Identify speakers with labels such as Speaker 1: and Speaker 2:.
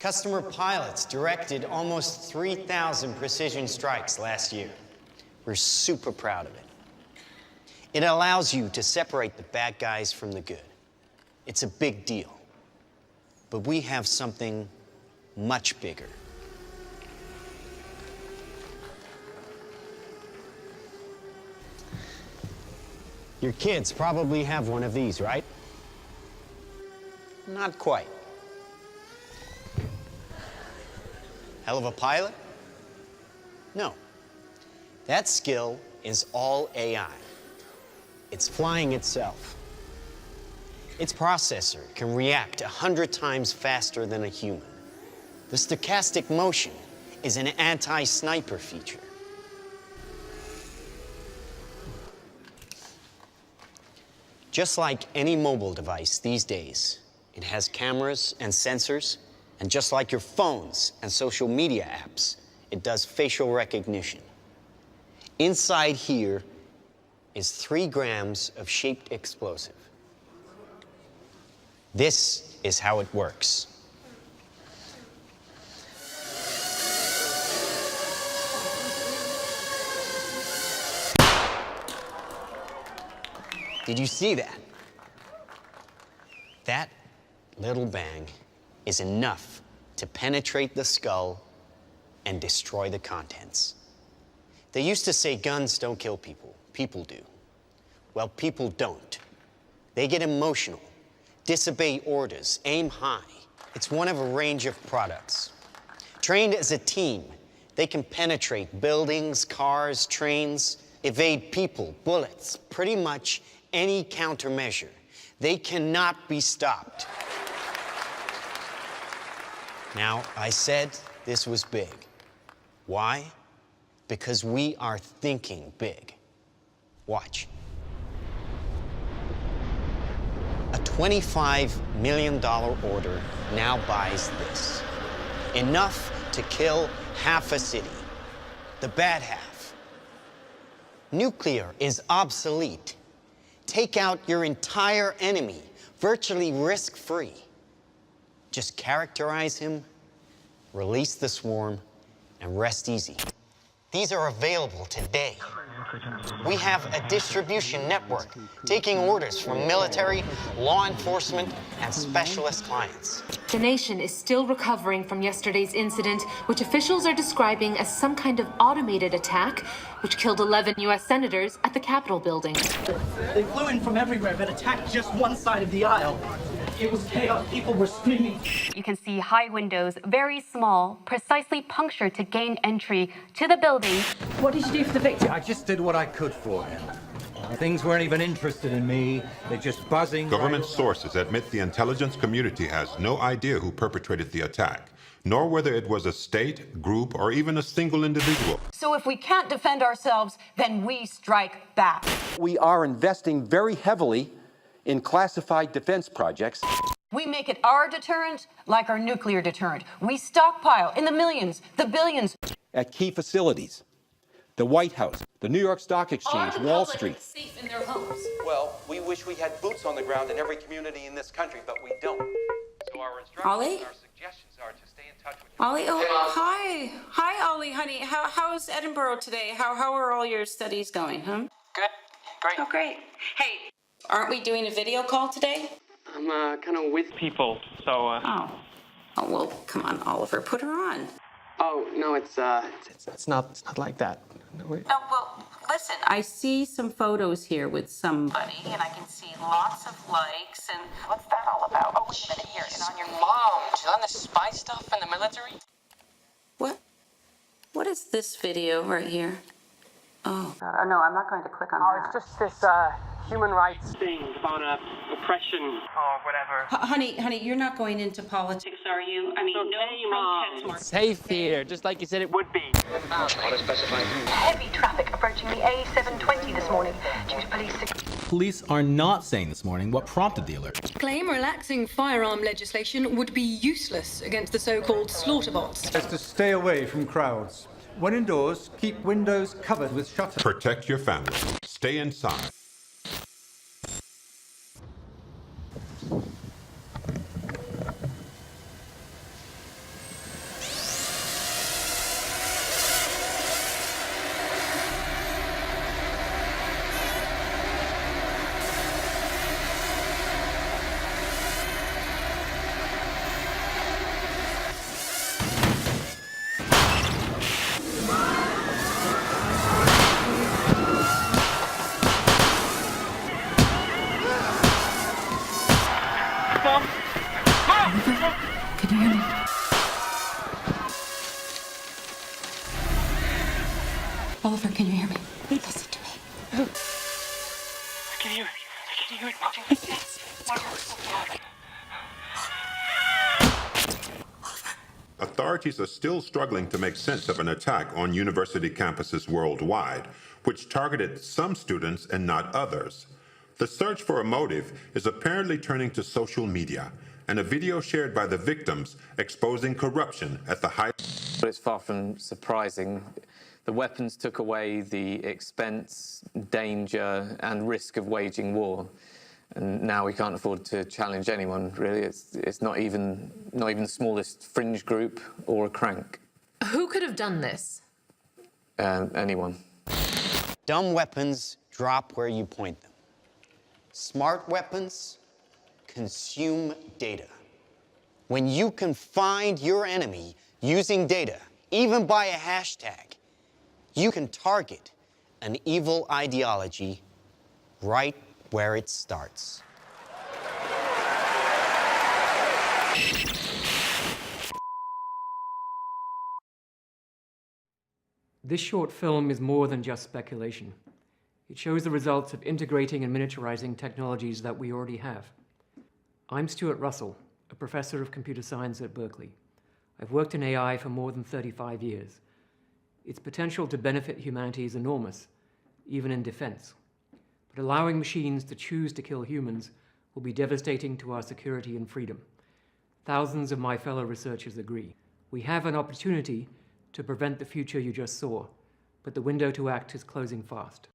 Speaker 1: Customer pilots directed almost 3,000 precision strikes last year. We're super proud of it. It allows you to separate the bad guys from the good. It's a big deal. But we have something much bigger. Your kids probably have one of these, right? Not quite. Hell of a pilot? No. That skill is all AI. It's flying itself. Its processor can react 100 times faster than a human. The stochastic motion is an anti-sniper feature. Just like any mobile device these days, it has cameras and sensors, and just like your phones and social media apps, it does facial recognition. Inside here is 3 grams of shaped explosive. This is how it works. Did you see that? That little bang is enough to penetrate the skull and destroy the contents. They used to say guns don't kill people. People do. Well, people don't. They get emotional, disobey orders, aim high. It's one of a range of products. Trained as a team, they can penetrate buildings, cars, trains, evade people, bullets, pretty much any countermeasure. They cannot be stopped. Now, I said this was big. Why? Because we are thinking big. Watch. A $25 million order now buys this. Enough to kill half a city. The bad half. Nuclear is obsolete. Take out your entire enemy, virtually risk-free. Just characterize him, release the swarm, and rest easy. These are available today. We have a distribution network taking orders from military, law enforcement, and specialist clients.
Speaker 2: The nation is still recovering from yesterday's incident, which officials are describing as some kind of automated attack, which killed 11 U.S. senators at the Capitol building.
Speaker 3: They flew in from everywhere but attacked just one side of the aisle. It was chaos. People were screaming.
Speaker 4: You can see high windows, very small, precisely punctured to gain entry to the building.
Speaker 3: What did you do for the victim?
Speaker 5: I just did what I could for him. Things weren't even interested in me. They're just buzzing.
Speaker 6: Government sources admit the intelligence community has no idea who perpetrated the attack, nor whether it was a state, group, or even a single individual.
Speaker 7: So if we can't defend ourselves, then we strike back.
Speaker 8: We are investing very heavily in classified defense projects.
Speaker 7: We make it our deterrent like our nuclear deterrent. We stockpile in the millions, the billions.
Speaker 8: At key facilities, the White House, the New York Stock Exchange, Wall Street.
Speaker 7: Safe in their homes.
Speaker 9: Well, we wish we had boots on the ground in every community in this country, but we don't. So our instructions
Speaker 10: Ollie?
Speaker 9: and our suggestions are to stay in touch with
Speaker 10: Ollie, oh, hi. Hi, Ollie, honey. How's Edinburgh today? How are all your studies going, huh?
Speaker 9: Good. Great.
Speaker 10: Oh, great. Hey, aren't we doing a video call today?
Speaker 11: I'm kind of with people, so.
Speaker 10: Oh, well, come on, Oliver, put her on.
Speaker 11: Oh no, it's not like that. No,
Speaker 10: Oh, well, listen, I see some photos here with somebody, and I can see lots of likes, and what's that all about? Oh, wait a minute, here, and on your
Speaker 11: Mom, she's on the spy stuff in the military.
Speaker 10: What? What is this video right here? Oh, no, I'm not going to click on that.
Speaker 11: It's just this human rights thing about oppression or whatever.
Speaker 10: Honey, you're not going into politics, are you? I mean,
Speaker 11: Okay,
Speaker 10: no
Speaker 11: Mom.
Speaker 10: protest march.
Speaker 11: Safe here, just like you said it would be.
Speaker 12: Heavy traffic approaching the A720 this morning due to police.
Speaker 13: Police are not saying this morning what prompted the alert.
Speaker 14: Claim relaxing firearm legislation would be useless against the so-called slaughter bots.
Speaker 5: Is to stay away from crowds. When indoors, keep windows covered with shutters.
Speaker 6: Protect your family. Stay inside.
Speaker 14: Oliver, can you hear me? Listen to me.
Speaker 11: I can hear it. I can hear it.
Speaker 6: Authorities are still struggling to make sense of an attack on university campuses worldwide, which targeted some students and not others. The search for a motive is apparently turning to social media, and a video shared by the victims exposing corruption at the high.
Speaker 15: But it's far from surprising. The weapons took away the expense, danger, and risk of waging war. And now we can't afford to challenge anyone, really. It's not even the smallest fringe group or a crank.
Speaker 2: Who could have done this?
Speaker 15: Anyone.
Speaker 1: Dumb weapons drop where you point them. Smart weapons consume data. When you can find your enemy using data, even by a hashtag, you can target an evil ideology right where it starts.
Speaker 16: This short film is more than just speculation. It shows the results of integrating and miniaturizing technologies that we already have. I'm Stuart Russell, a professor of computer science at Berkeley. I've worked in AI for more than 35 years. Its potential to benefit humanity is enormous, even in defense. But allowing machines to choose to kill humans will be devastating to our security and freedom. Thousands of my fellow researchers agree. We have an opportunity to prevent the future you just saw, but the window to act is closing fast.